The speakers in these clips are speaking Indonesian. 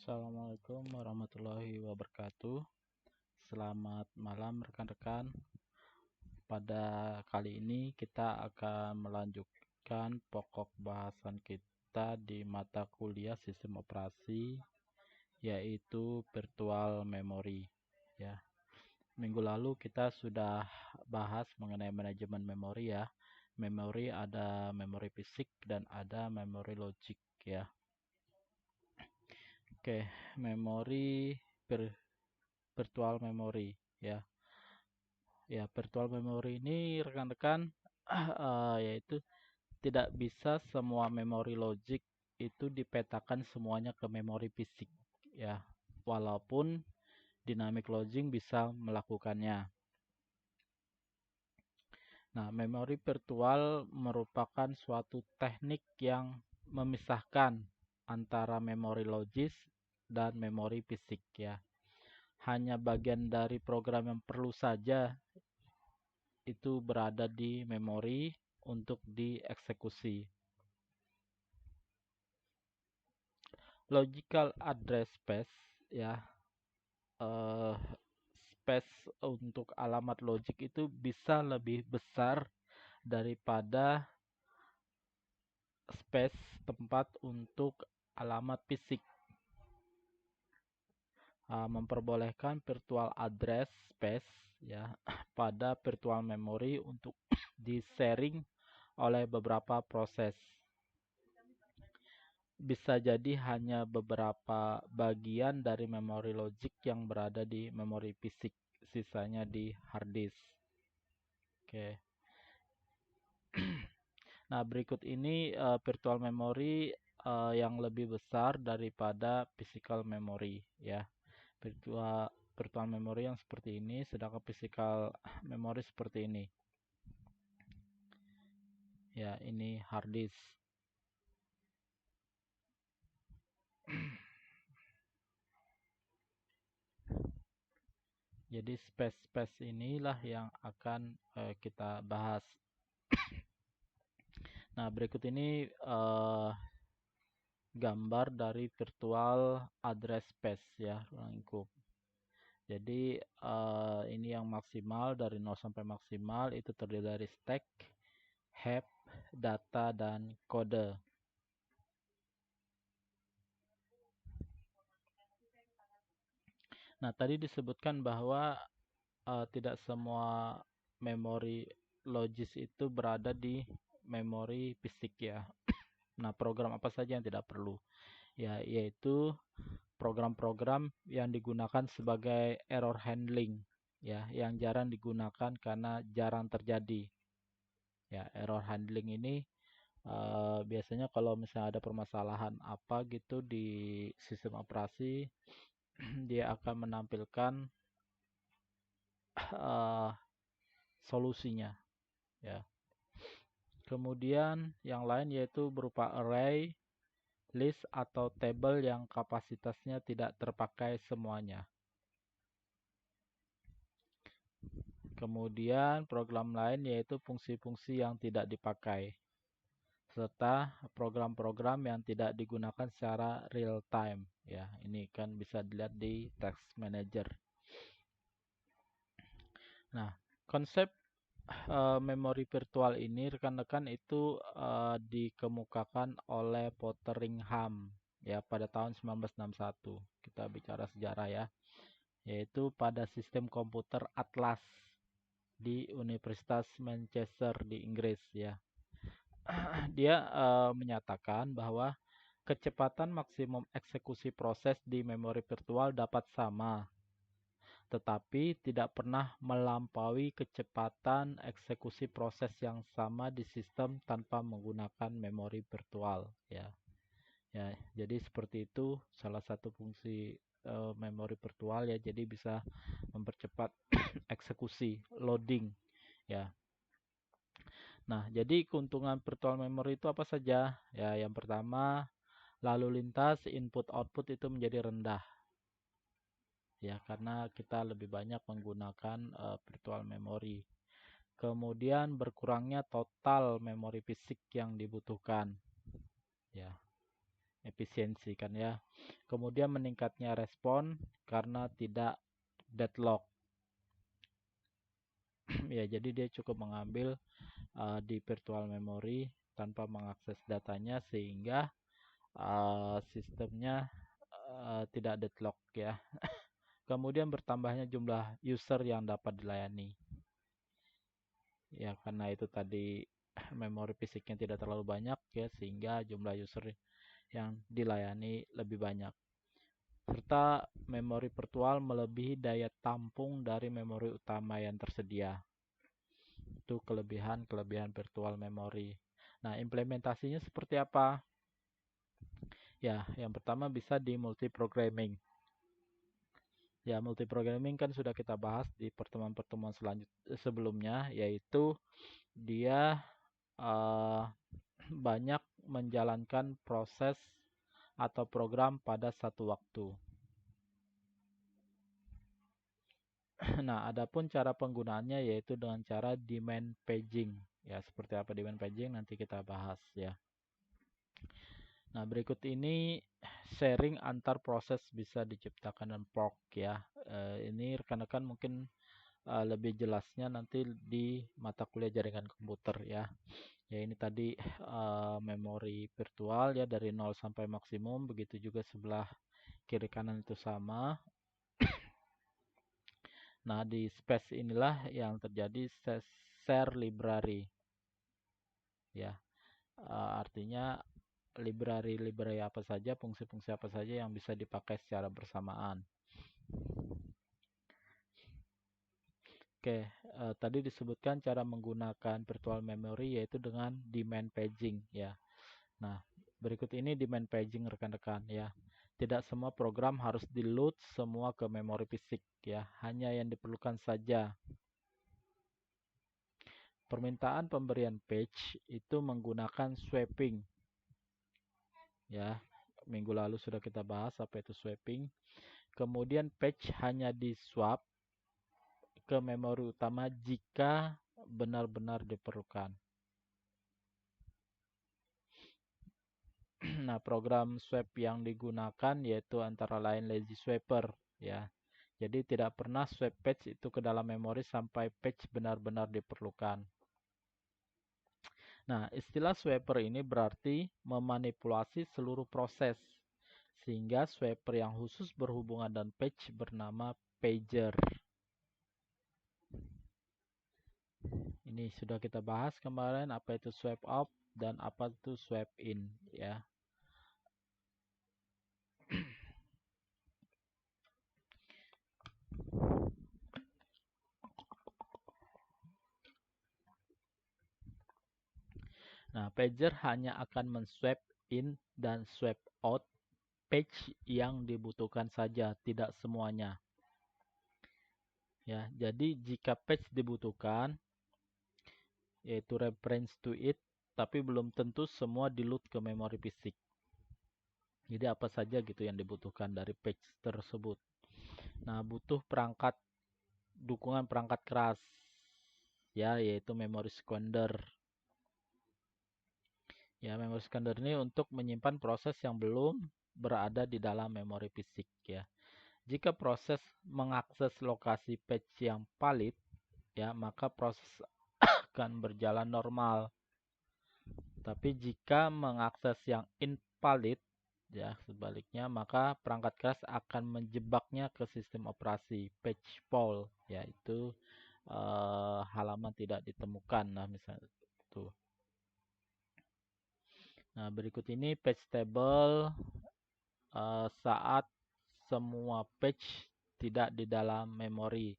Assalamualaikum warahmatullahi wabarakatuh. Selamat malam rekan-rekan. Pada kali ini kita akan melanjutkan pokok bahasan kita di mata kuliah sistem operasi, yaitu virtual memory. Ya, minggu lalu kita sudah bahas mengenai manajemen memori ya. Memori ada memori fisik dan ada memori logik ya. Oke, memori virtual memory ya. Ya, virtual memory ini rekan-rekan yaitu tidak bisa semua memori logik itu dipetakan semuanya ke memori fisik ya. Walaupun dynamic loading bisa melakukannya. Nah, memori virtual merupakan suatu teknik yang memisahkan antara memori logis dan memori fisik ya. Hanya bagian dari program yang perlu saja itu berada di memori untuk dieksekusi. Logical address space ya, space untuk alamat logik itu bisa lebih besar daripada space tempat untuk alamat fisik. Memperbolehkan virtual address space ya pada virtual memory untuk di-sharing oleh beberapa proses. Bisa jadi hanya beberapa bagian dari memori logik yang berada di memori fisik, sisanya di hard disk. Oke. Nah, berikut ini virtual memory yang lebih besar daripada physical memory ya. Virtual memory yang seperti ini, sedangkan physical memory seperti ini. Ya, ini hard disk. Jadi space-space inilah yang akan kita bahas. Nah, berikut ini gambar dari virtual address space ya, lingkup. Jadi ini yang maksimal dari 0 sampai maksimal itu terdiri dari stack, heap, data, dan kode. Nah, tadi disebutkan bahwa tidak semua memori logis itu berada di memori fisik ya. Nah, program apa saja yang tidak perlu? Ya, yaitu program-program yang digunakan sebagai error handling ya, yang jarang digunakan karena jarang terjadi. Ya, error handling ini biasanya kalau misalnya ada permasalahan apa gitu di sistem operasi, dia akan menampilkan solusinya ya. Kemudian yang lain yaitu berupa array, list atau table yang kapasitasnya tidak terpakai semuanya. Kemudian program lain yaitu fungsi-fungsi yang tidak dipakai, serta program-program yang tidak digunakan secara real time ya. Ini kan bisa dilihat di text manager. Nah, konsep memori virtual ini rekan-rekan itu dikemukakan oleh Fotheringham ya pada tahun 1961. Kita bicara sejarah ya, yaitu pada sistem komputer Atlas di Universitas Manchester di Inggris ya. Dia menyatakan bahwa kecepatan maksimum eksekusi proses di memori virtual dapat sama, tetapi tidak pernah melampaui kecepatan eksekusi proses yang sama di sistem tanpa menggunakan memori virtual ya. Ya, jadi seperti itu salah satu fungsi memori virtual ya, jadi bisa mempercepat eksekusi loading ya. Nah, jadi keuntungan virtual memory itu apa saja? Ya, yang pertama, lalu lintas input output itu menjadi rendah. Ya, karena kita lebih banyak menggunakan virtual memory. Kemudian berkurangnya total memori fisik yang dibutuhkan. Ya. efisiensi kan ya. Kemudian meningkatnya respon karena tidak deadlock. Ya, jadi dia cukup mengambil di virtual memory tanpa mengakses datanya sehingga sistemnya tidak deadlock ya. Kemudian bertambahnya jumlah user yang dapat dilayani. Ya, karena itu tadi memori fisiknya tidak terlalu banyak ya, sehingga jumlah user yang dilayani lebih banyak. Serta memori virtual melebihi daya tampung dari memori utama yang tersedia. Itu kelebihan virtual memory. Nah, implementasinya seperti apa? Ya, yang pertama bisa di multiprogramming. Ya, multiprogramming kan sudah kita bahas di pertemuan-pertemuan sebelumnya, yaitu dia banyak menjalankan proses atau program pada satu waktu. Nah, adapun cara penggunaannya yaitu dengan cara demand paging. Ya, seperti apa demand paging nanti kita bahas ya. Nah, berikut ini sharing antar proses bisa diciptakan dan fork ya. Ini rekan-rekan mungkin lebih jelasnya nanti di mata kuliah jaringan komputer ya. Ya, ini tadi memori virtual ya dari 0 sampai maksimum, begitu juga sebelah kiri kanan itu sama. Nah, di space inilah yang terjadi share library. Ya, artinya library apa saja, fungsi-fungsi apa saja yang bisa dipakai secara bersamaan. Oke, tadi disebutkan cara menggunakan virtual memory yaitu dengan demand paging ya. Nah, berikut ini demand paging rekan-rekan ya. Tidak semua program harus di-load semua ke memori fisik ya, hanya yang diperlukan saja. Permintaan pemberian page itu menggunakan swapping. Ya, minggu lalu sudah kita bahas apa itu swapping. Kemudian page hanya di-swap ke memori utama jika benar-benar diperlukan. Nah, program swap yang digunakan yaitu antara lain Lazy Swapper ya. Jadi tidak pernah swap page itu ke dalam memori sampai page benar-benar diperlukan. Nah, istilah swapper ini berarti memanipulasi seluruh proses. Sehingga swapper yang khusus berhubungan dengan page bernama pager. Ini sudah kita bahas kemarin apa itu swap up dan apa itu swap in ya. Nah, pager hanya akan men-swap in dan swap out page yang dibutuhkan saja, tidak semuanya. Ya, jadi jika page dibutuhkan, yaitu reference to it, tapi belum tentu semua di-load ke memori fisik. Jadi apa saja gitu yang dibutuhkan dari page tersebut. Nah, butuh dukungan perangkat keras, ya, yaitu memori sekunder. Ya, memori sekunder ini untuk menyimpan proses yang belum berada di dalam memori fisik ya. Jika proses mengakses lokasi page yang valid, ya, maka proses akan berjalan normal. Tapi jika mengakses yang invalid, ya, sebaliknya, maka perangkat keras akan menjebaknya ke sistem operasi page fault, yaitu halaman tidak ditemukan, nah misalnya itu. Nah, berikut ini page table saat semua page tidak di dalam memori,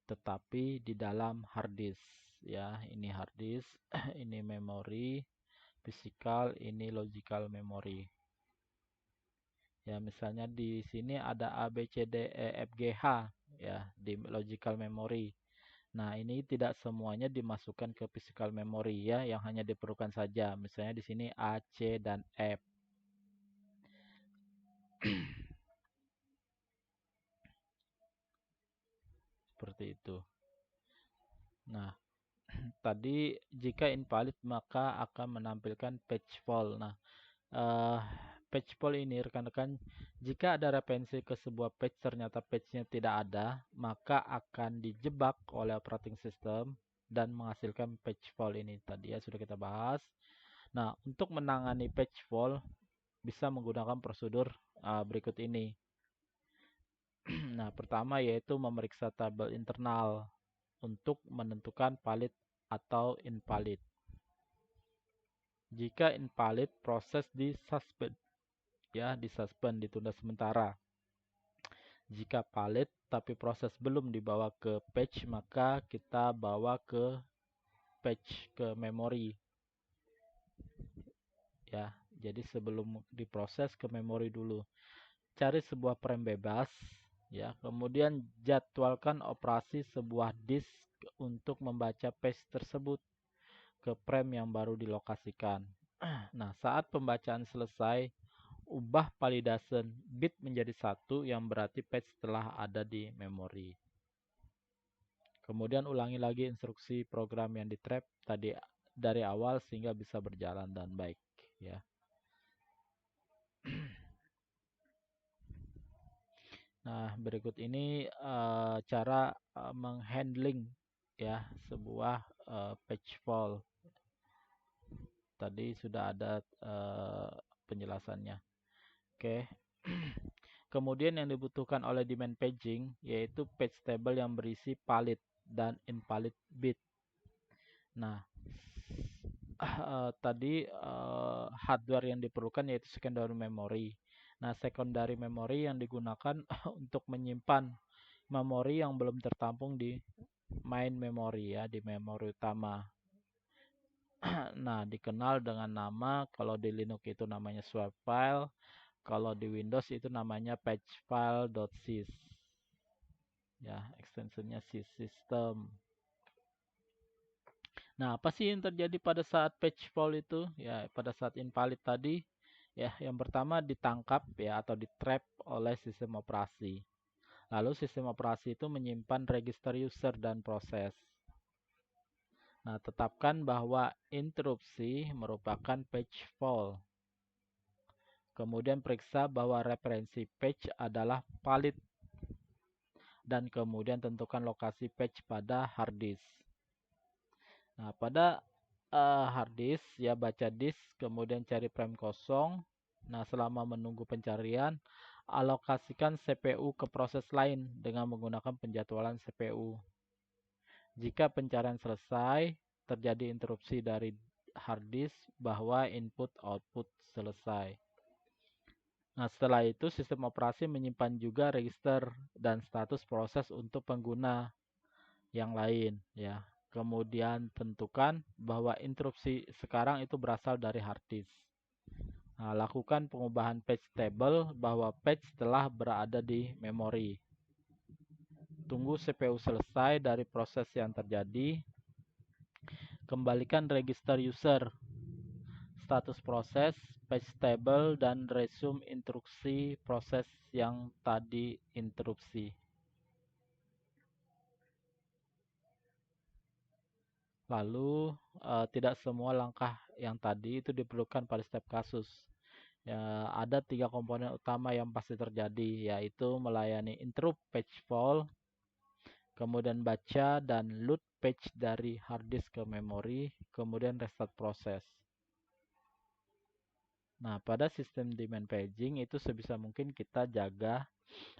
tetapi di dalam hard disk. Ya, ini hard disk, ini memori, physical, ini logical memory. Ya, misalnya di sini ada A, B, C, D, E, F, G, H, ya, di logical memory. Nah, ini tidak semuanya dimasukkan ke physical memory ya, yang hanya diperlukan saja. Misalnya di sini A, C, dan F. Seperti itu. Nah, tadi jika invalid maka akan menampilkan page fault. Nah, page fault ini rekan-rekan, jika ada referensi ke sebuah page ternyata page-nya tidak ada, maka akan dijebak oleh operating system dan menghasilkan page fault ini. Tadi ya sudah kita bahas. Nah, untuk menangani page fault bisa menggunakan prosedur berikut ini. Nah, pertama yaitu memeriksa tabel internal untuk menentukan valid atau invalid. Jika invalid, proses disuspend, ya, disuspend, ditunda sementara. Jika valid tapi proses belum dibawa ke page, maka kita bawa ke page, ke memori. Ya, jadi sebelum diproses ke memori dulu. Cari sebuah frame bebas, ya, kemudian jadwalkan operasi sebuah disk untuk membaca page tersebut ke frame yang baru dilokasikan. Nah, saat pembacaan selesai, ubah validation bit menjadi 1 yang berarti page telah ada di memori. Kemudian ulangi lagi instruksi program yang di trap tadi dari awal sehingga bisa berjalan dan baik, ya. Nah, berikut ini cara menghandling, ya, sebuah page fault. Tadi sudah ada penjelasannya. Oke. Kemudian yang dibutuhkan oleh demand paging yaitu page table yang berisi valid dan invalid bit. Nah, tadi hardware yang diperlukan yaitu secondary memory. Nah, secondary memory yang digunakan untuk menyimpan memori yang belum tertampung di main memory, ya, di memori utama. Nah, dikenal dengan nama, kalau di Linux itu namanya swap file, kalau di Windows itu namanya patchfile.sys. Ya, ekstensinya syssystem. Nah, apa sih yang terjadi pada saat patch fault itu? Ya, pada saat invalid tadi, ya, yang pertama ditangkap, ya, atau di-trap oleh sistem operasi. Lalu sistem operasi itu menyimpan register user dan proses. Nah, tetapkan bahwa interupsi merupakan page fault. Kemudian periksa bahwa referensi page adalah valid. Dan kemudian tentukan lokasi page pada hard disk. Nah, pada hard disk, ya, baca disk, kemudian cari frame kosong. Nah, selama menunggu pencarian, alokasikan CPU ke proses lain dengan menggunakan penjadwalan CPU. Jika pencarian selesai, terjadi interupsi dari hard disk bahwa input-output selesai. Nah, setelah itu sistem operasi menyimpan juga register dan status proses untuk pengguna yang lain, ya. Kemudian tentukan bahwa interupsi sekarang itu berasal dari hard disk. Nah, lakukan pengubahan page table bahwa page telah berada di memori. Tunggu CPU selesai dari proses yang terjadi. Kembalikan register user, status proses, page table, dan resume instruksi proses yang tadi interupsi. Lalu, tidak semua langkah yang tadi itu diperlukan pada setiap kasus. Ya, ada 3 komponen utama yang pasti terjadi, yaitu melayani interrupt page fault, kemudian baca dan load page dari hard disk ke memori, kemudian restart proses. Nah, pada sistem demand paging itu sebisa mungkin kita jaga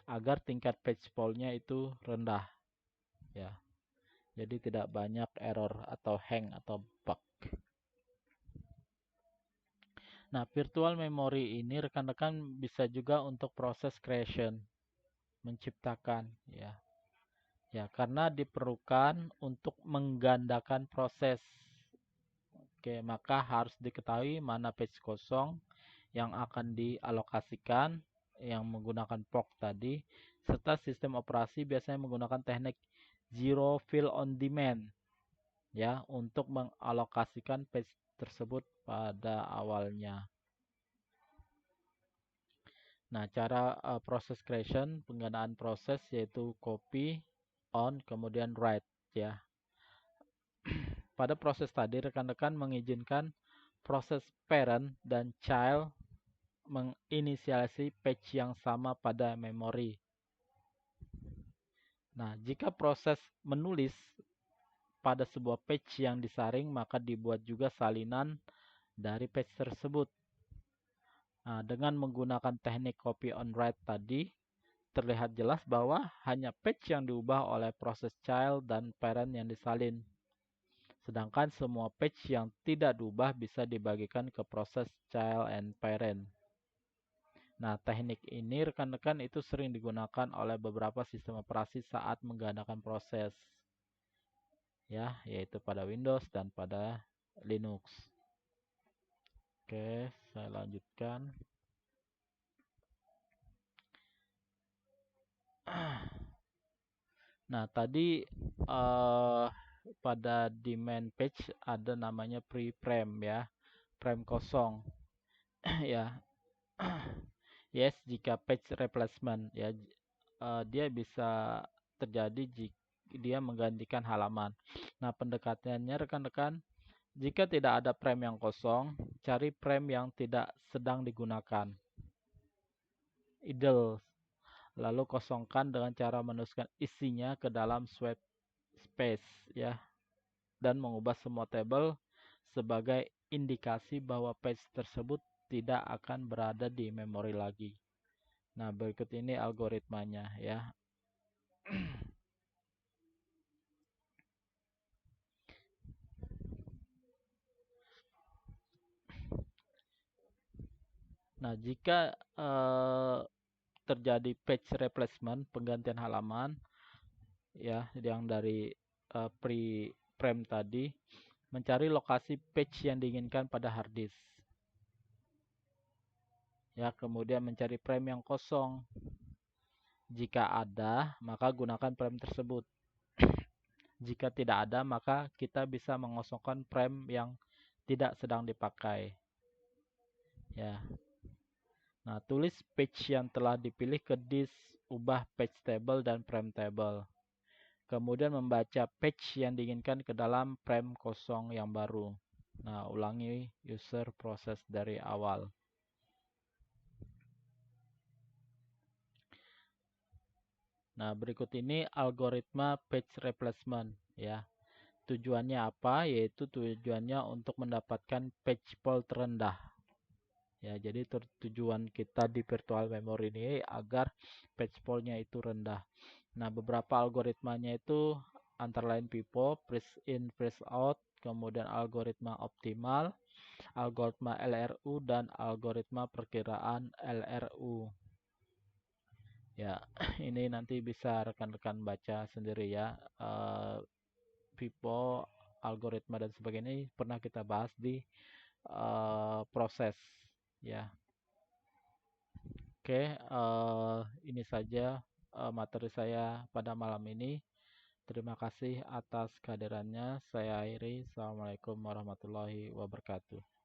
agar tingkat page fault-nya itu rendah, ya. Jadi tidak banyak error atau hang atau bug. Nah, virtual memory ini rekan-rekan bisa juga untuk proses creation, menciptakan, ya. Ya, karena diperlukan untuk menggandakan proses. Oke, maka harus diketahui mana page kosong yang akan dialokasikan yang menggunakan POC tadi, serta sistem operasi biasanya menggunakan teknik zero fill on demand, ya, untuk mengalokasikan page tersebut pada awalnya. Nah, cara proses creation, penggandaan proses yaitu copy, on, kemudian write, ya. Pada proses tadi rekan-rekan mengizinkan proses parent dan child menginisiasi patch yang sama pada memori. Nah, jika proses menulis pada sebuah patch yang disaring, maka dibuat juga salinan dari patch tersebut. Nah, dengan menggunakan teknik copy on write tadi, terlihat jelas bahwa hanya patch yang diubah oleh proses child dan parent yang disalin. Sedangkan semua patch yang tidak diubah bisa dibagikan ke proses child and parent. Nah, teknik ini rekan-rekan itu sering digunakan oleh beberapa sistem operasi saat menggandakan proses. Ya, yaitu pada Windows dan pada Linux. Oke, saya lanjutkan. Nah, tadi pada di main page ada namanya pre-frame ya, frame kosong. Ya. Yes, jika page replacement ya, dia bisa terjadi jika dia menggantikan halaman. Nah, pendekatannya rekan-rekan, jika tidak ada frame yang kosong, cari frame yang tidak sedang digunakan. Idle. Lalu kosongkan dengan cara menuliskan isinya ke dalam swipe space ya, dan mengubah semua tabel sebagai indikasi bahwa page tersebut tidak akan berada di memori lagi. Nah, berikut ini algoritmanya ya. Nah, jika terjadi page replacement, penggantian halaman ya, yang dari pre-frame tadi, mencari lokasi page yang diinginkan pada hard disk. Ya, kemudian mencari frame yang kosong. Jika ada, maka gunakan frame tersebut. Jika tidak ada, maka kita bisa mengosongkan frame yang tidak sedang dipakai. Ya. Nah, tulis page yang telah dipilih ke disk, ubah page table dan frame table. Kemudian membaca page yang diinginkan ke dalam frame kosong yang baru. Nah, ulangi user proses dari awal. Nah, berikut ini algoritma page replacement ya. Tujuannya apa? Yaitu tujuannya untuk mendapatkan page fault terendah. Ya, jadi tujuan kita di virtual memory ini agar page fault-nya itu rendah. Nah, beberapa algoritmanya itu antara lain PIPO, freeze in, freeze out, kemudian algoritma optimal, algoritma LRU, dan algoritma perkiraan LRU. Ya, ini nanti bisa rekan-rekan baca sendiri ya. PIPO, algoritma dan sebagainya pernah kita bahas di proses ya. Oke, ini saja materi saya pada malam ini. Terima kasih atas kehadirannya. Saya akhiri. Assalamualaikum warahmatullahi wabarakatuh.